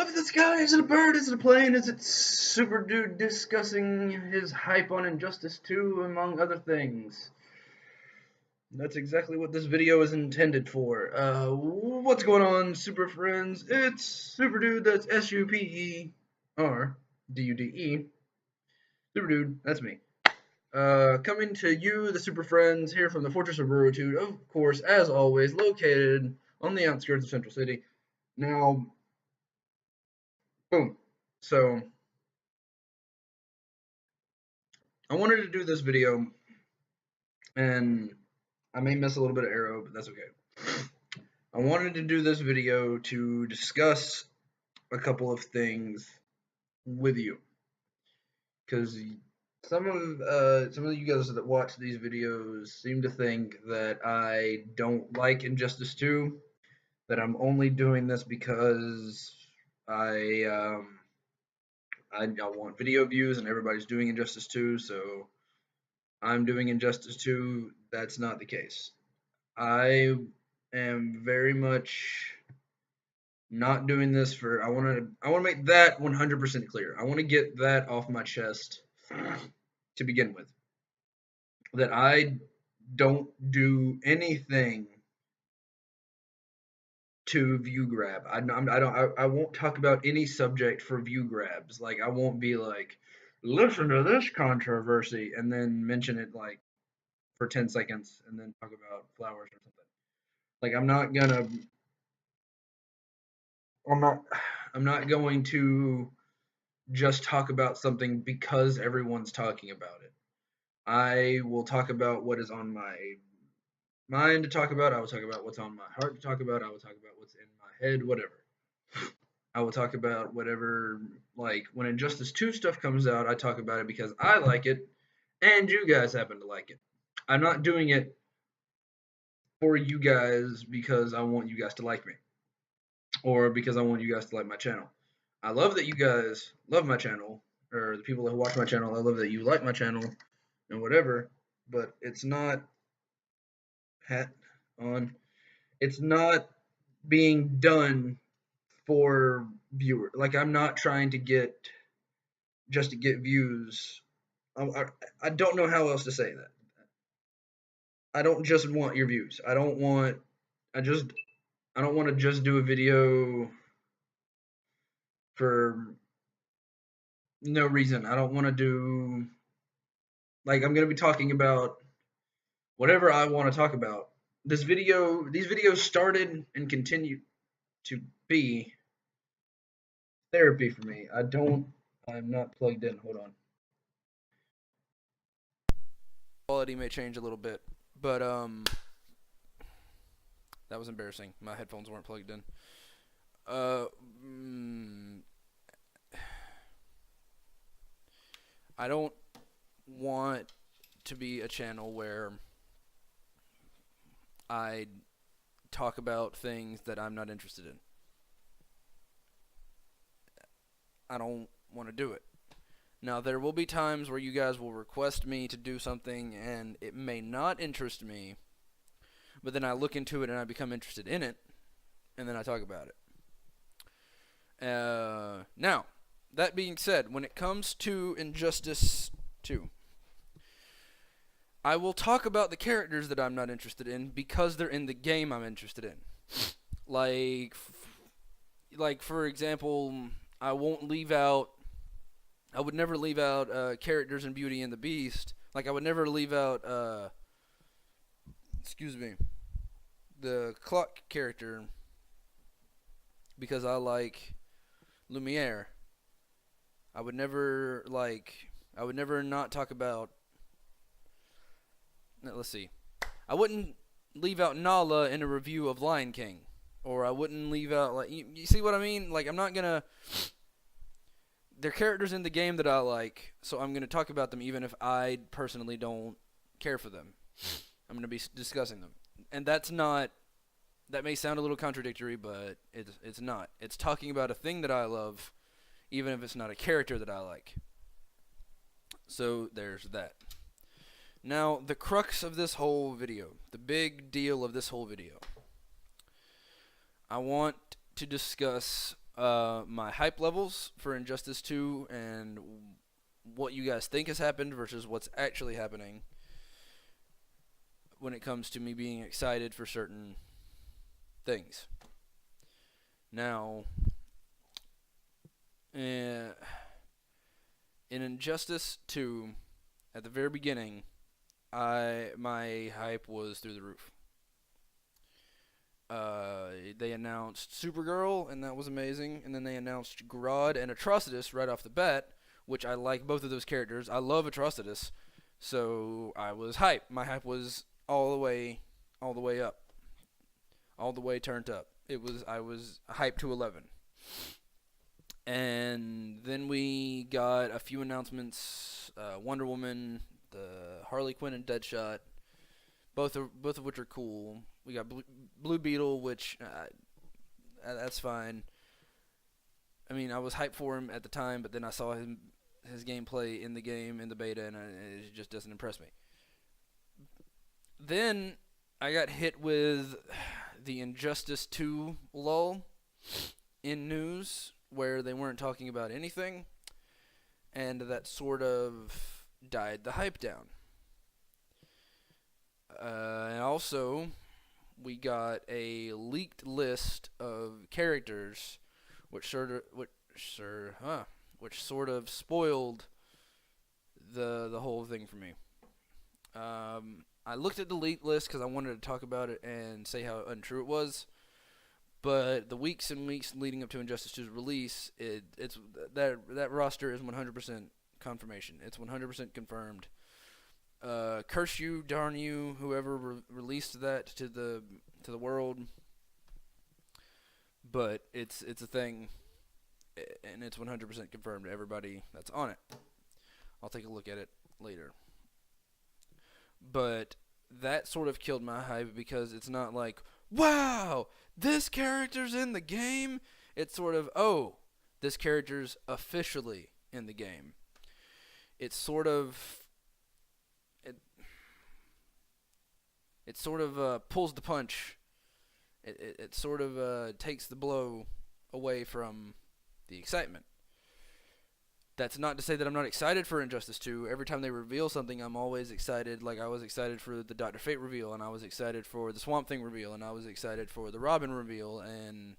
Up in the sky, is it a bird, is it a plane, is it SuperDude discussing his hype on Injustice 2, among other things? That's exactly what this video is intended for. What's going on, super friends? It's SuperDude, that's SuperDude. SuperDude, that's me. Coming to you, the super friends, here from the Fortress of Ruitude, of course, as always, located on the outskirts of Central City. Now, boom. So, I wanted to do this video, and I may miss a little bit of arrow, but that's okay. I wanted to do this video to discuss a couple of things with you, because some of you guys that watch these videos seem to think that I don't like Injustice 2, that I'm only doing this because I want video views and everybody's doing Injustice 2, so I'm doing Injustice 2. That's not the case. I am very much not doing this for I want to make that 100% clear. I want to get that off my chest to begin with. That I don't do anything to view grab. I won't talk about any subject for view grabs. Like I won't be like, listen to this controversy and then mention it like for 10 seconds and then talk about flowers or something. Like I'm not going to just talk about something because everyone's talking about it. I will talk about what is on my mind to talk about. I will talk about what's on my heart to talk about. I will talk about what's in my head, whatever. I will talk about whatever, like when Injustice 2 stuff comes out, I talk about it because I like it and you guys happen to like it. I'm not doing it for you guys because I want you guys to like me or because I want you guys to like my channel. I love that you guys love my channel, or the people that watch my channel. I love that you like my channel and whatever, but it's not hat on. It's not being done for viewer. Like I'm not trying to get just to get views. I don't know how else to say that. I don't just want your views. I just I don't want to just do a video for no reason. I don't want to do like I'm going to be talking about whatever I want to talk about. These videos started and continue to be therapy for me. I'm not plugged in. Hold on. Quality may change a little bit, but that was embarrassing. My headphones weren't plugged in. Uh, mm, I don't want to be a channel where I talk about things that I'm not interested in. I don't want to do it. Now, there will be times where you guys will request me to do something and it may not interest me, but then I look into it and I become interested in it, and then I talk about it. Now, that being said, when it comes to Injustice 2, I will talk about the characters that I'm not interested in because they're in the game I'm interested in. Like for example, I would never leave out characters in Beauty and the Beast. Like I would never leave out the clock character because I like Lumiere. I would never not talk about. Let's see. I wouldn't leave out Nala in a review of Lion King, or I wouldn't leave out like you see what I mean? Like I'm not gonna. They're characters in the game that I like, so I'm gonna talk about them even if I personally don't care for them. I'm gonna be discussing them, and that's not. That may sound a little contradictory, but it's not. It's talking about a thing that I love, even if it's not a character that I like. So there's that. Now, the crux of this whole video, the big deal of this whole video, I want to discuss my hype levels for Injustice 2 and what you guys think has happened versus what's actually happening when it comes to me being excited for certain things. Now, in Injustice 2, at the very beginning, my hype was through the roof. They announced Supergirl, and that was amazing. And then they announced Grodd and Atrocitus right off the bat, which I like both of those characters. I love Atrocitus, so I was hyped. My hype was all the way up, all the way turned up. I was hyped to 11. And then we got a few announcements: Wonder Woman, the Harley Quinn, and Deadshot. Both of which are cool. We got Blue Beetle, which that's fine. I mean, I was hyped for him at the time, but then I saw his gameplay in the game in the beta, and it just doesn't impress me. Then I got hit with the Injustice 2 lull in news, where they weren't talking about anything, and that sort of died the hype down. And also, we got a leaked list of characters, which sort of spoiled the whole thing for me. I looked at the leaked list because I wanted to talk about it and say how untrue it was. But the weeks and weeks leading up to Injustice 2's release, it's that roster is 100% confirmation. It's 100% confirmed. Curse you, darn you, whoever released that to the world. But it's a thing, and it's 100% confirmed to everybody that's on it. I'll take a look at it later. But that sort of killed my hype because it's not like, wow, this character's in the game. It's sort of, oh, this character's officially in the game. It's sort of It sort of pulls the punch. It sort of takes the blow away from the excitement. That's not to say that I'm not excited for Injustice 2. Every time they reveal something, I'm always excited. Like, I was excited for the Dr. Fate reveal, and I was excited for the Swamp Thing reveal, and I was excited for the Robin reveal, and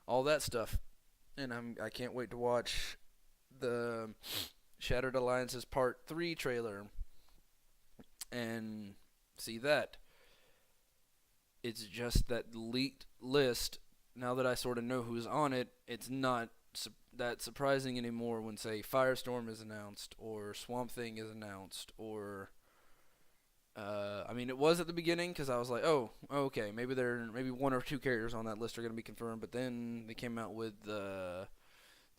all that stuff. And I can't wait to watch the Shattered Alliances Part 3 trailer and see that. It's just that leaked list, now that I sort of know who's on it, it's not that surprising anymore when, say, Firestorm is announced or Swamp Thing is announced, or I mean, it was at the beginning because I was like, oh, okay, maybe one or two characters on that list are going to be confirmed, but then they came out with the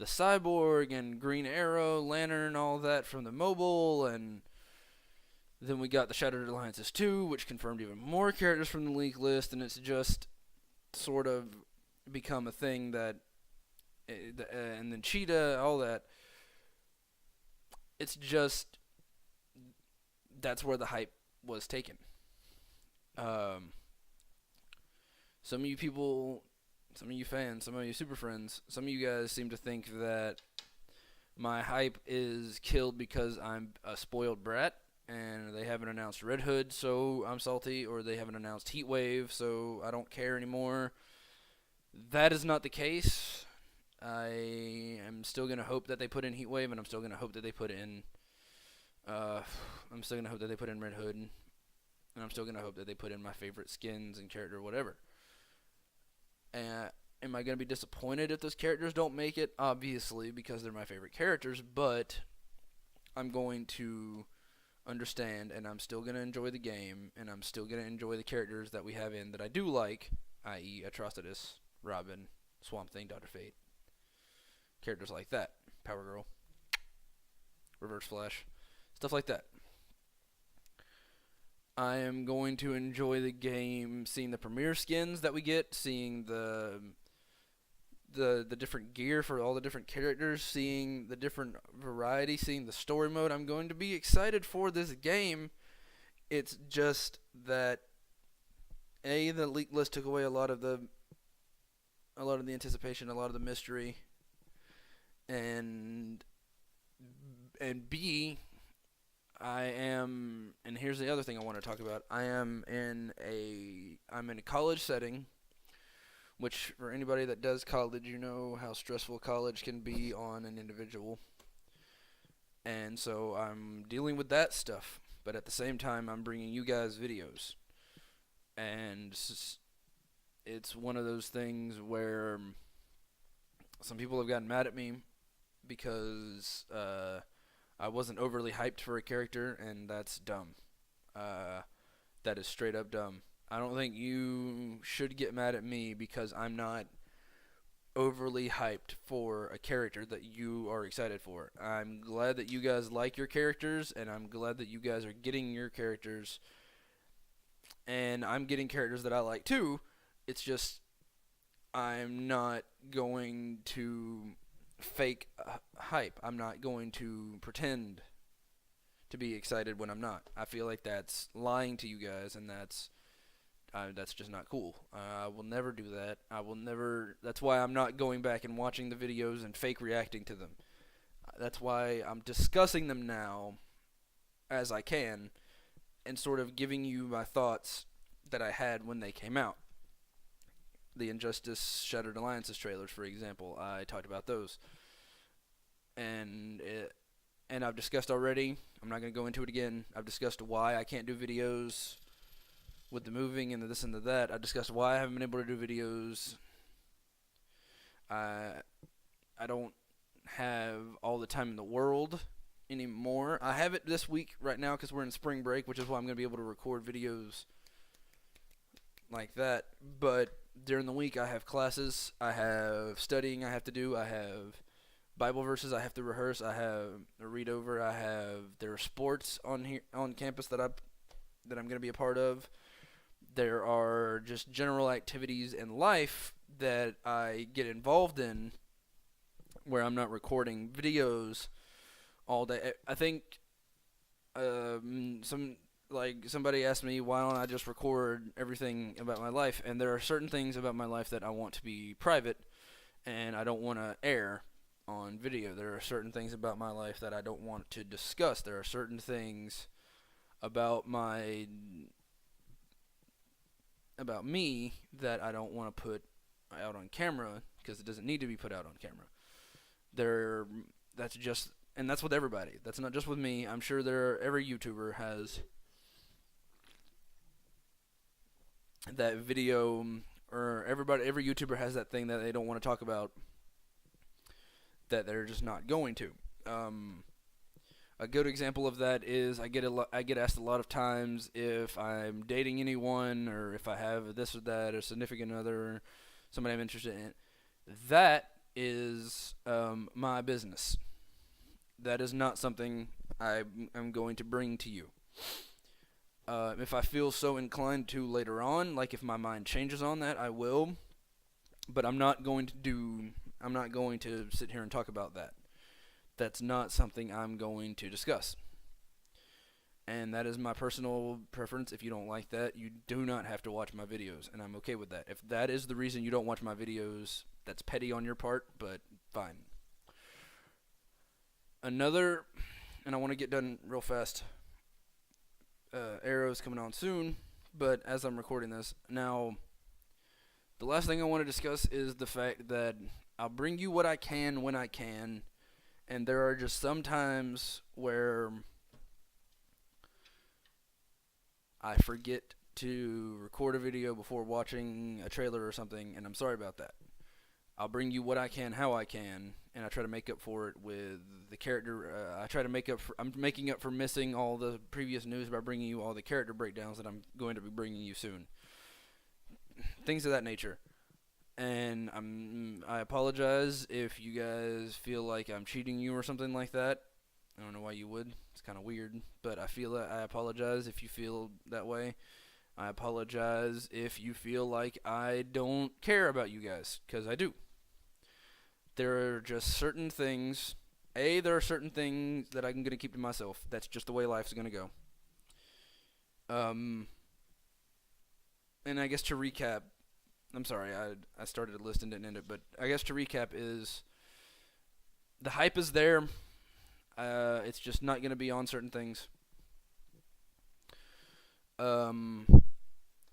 Cyborg and Green Arrow, Lantern, all that from the mobile, and then we got the Shattered Alliances 2, which confirmed even more characters from the leak list, and it's just sort of become a thing that, and then Cheetah, all that. It's just, that's where the hype was taken. Some of you people, some of you fans, some of you super friends, some of you guys seem to think that my hype is killed because I'm a spoiled brat, and they haven't announced Red Hood, so I'm salty, or they haven't announced Heatwave, so I don't care anymore. That is not the case. I am still going to hope that they put in Heatwave, and I'm still going to hope that they put in Red Hood, and I'm still going to hope that they put in my favorite skins and character, whatever. Am I going to be disappointed if those characters don't make it? Obviously, because they're my favorite characters, but I'm going to understand, and I'm still going to enjoy the game, and I'm still going to enjoy the characters that we have in that I do like, i.e. Atrocitus, Robin, Swamp Thing, Dr. Fate. Characters like that. Power Girl. Reverse Flash. Stuff like that. I am going to enjoy the game, seeing the premiere skins that we get, seeing the different gear for all the different characters, seeing the different variety, seeing the story mode. I'm going to be excited for this game. It's just that the leak list took away a lot of the a lot of the anticipation, a lot of the mystery, and B, I am, and here's the other thing I want to talk about. I'm in a college setting, which for anybody that does college, you know how stressful college can be on an individual. And so I'm dealing with that stuff, but at the same time, I'm bringing you guys videos. And it's one of those things where some people have gotten mad at me because I wasn't overly hyped for a character, and that's dumb. That is straight up dumb. I don't think you should get mad at me because I'm not overly hyped for a character that you are excited for. I'm glad that you guys like your characters, and I'm glad that you guys are getting your characters, and I'm getting characters that I like too. It's just I'm not going to fake hype. I'm not going to pretend to be excited when I'm not. I feel like that's lying to you guys, and that's just not cool. I will never do that. I will never. That's why I'm not going back and watching the videos and fake reacting to them. That's why I'm discussing them now as I can and sort of giving you my thoughts that I had when they came out. The Injustice Shattered Alliances trailers, for example, I talked about those. And I've discussed already. I'm not going to go into it again. I've discussed why I can't do videos with the moving and the this and the that. I discussed why I haven't been able to do videos. I don't have all the time in the world anymore. I have it this week right now because we're in spring break, which is why I'm going to be able to record videos like that. But during the week, I have classes. I have studying I have to do. I have Bible verses I have to rehearse. I have a read over. There are sports on campus that I'm going to be a part of. There are just general activities in life that I get involved in where I'm not recording videos all day. I think somebody asked me, why don't I just record everything about my life? And there are certain things about my life that I want to be private and I don't want to air on video. There are certain things about my life that I don't want to discuss. There are certain things about me that I don't want to put out on camera because it doesn't need to be put out on camera. And that's with everybody. That's not just with me. I'm sure every YouTuber has that video, or every YouTuber has that thing that they don't want to talk about that they're just not going to. A good example of that is I get asked a lot of times if I'm dating anyone or if I have this or that, a significant other, somebody I'm interested in. That is my business. That is not something I'm going to bring to you. If I feel so inclined to later on, like if my mind changes on that, I will. But I'm not going to sit here and talk about that. That's not something I'm going to discuss. And that is my personal preference. If you don't like that, you do not have to watch my videos, and I'm okay with that. If that is the reason you don't watch my videos, that's petty on your part, but fine. And I want to get done real fast. Arrow's coming on soon, but as I'm recording this, now, the last thing I want to discuss is the fact that I'll bring you what I can when I can, and there are just some times where I forget to record a video before watching a trailer or something, and I'm sorry about that. I'll bring you what I can, how I can, and I try to make up for it with the character. I'm making up for missing all the previous news by bringing you all the character breakdowns that I'm going to be bringing you soon. Things of that nature. And I apologize if you guys feel like I'm cheating you or something like that. I don't know why you would. It's kind of weird, but I apologize if you feel that way. I apologize if you feel like I don't care about you guys, because I do. There are just certain things. There are certain things that I'm going to keep to myself. That's just the way life's going to go. And I guess to recap, I'm sorry, I started a list and didn't end it, but I guess to recap is the hype is there. It's just not going to be on certain things. I'm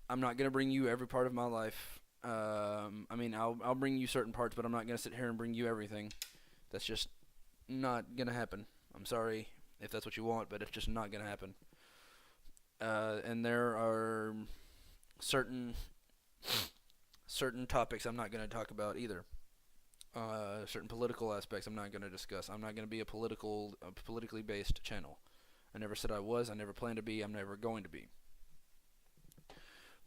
not going to bring you every part of my life. I mean, I'll bring you certain parts, but I'm not going to sit here and bring you everything. That's just not going to happen. I'm sorry if that's what you want, but it's just not going to happen. And there are certain topics I'm not going to talk about either. Certain political aspects I'm not going to discuss. I'm not going to be a politically based channel. I never said I was. I never plan to be. I'm never going to be.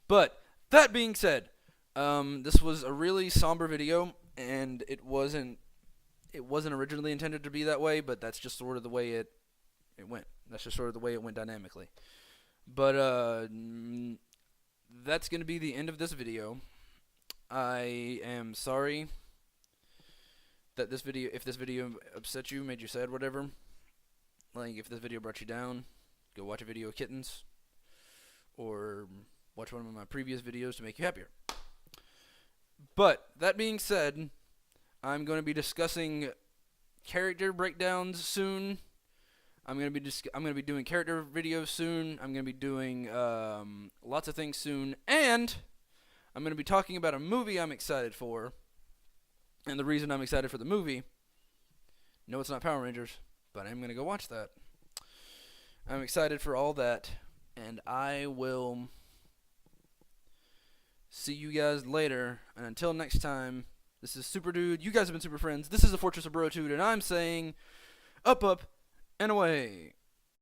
But that being said, this was a really somber video, and it wasn't originally intended to be that way, but that's just sort of the way it went. That's just sort of the way it went dynamically. But that's going to be the end of this video. I am sorry that if this video upset you, made you sad, whatever. Like, if this video brought you down, go watch a video of kittens, or watch one of my previous videos to make you happier. But that being said, I'm going to be discussing character breakdowns soon. I'm going to be doing character videos soon. I'm going to be doing lots of things soon, and I'm going to be talking about a movie I'm excited for. And the reason I'm excited for the movie, no, it's not Power Rangers, but I'm going to go watch that. I'm excited for all that, and I will see you guys later. And until next time, this is SuperDude. You guys have been super friends. This is the Fortress of Brotude, and I'm saying up, up, and away.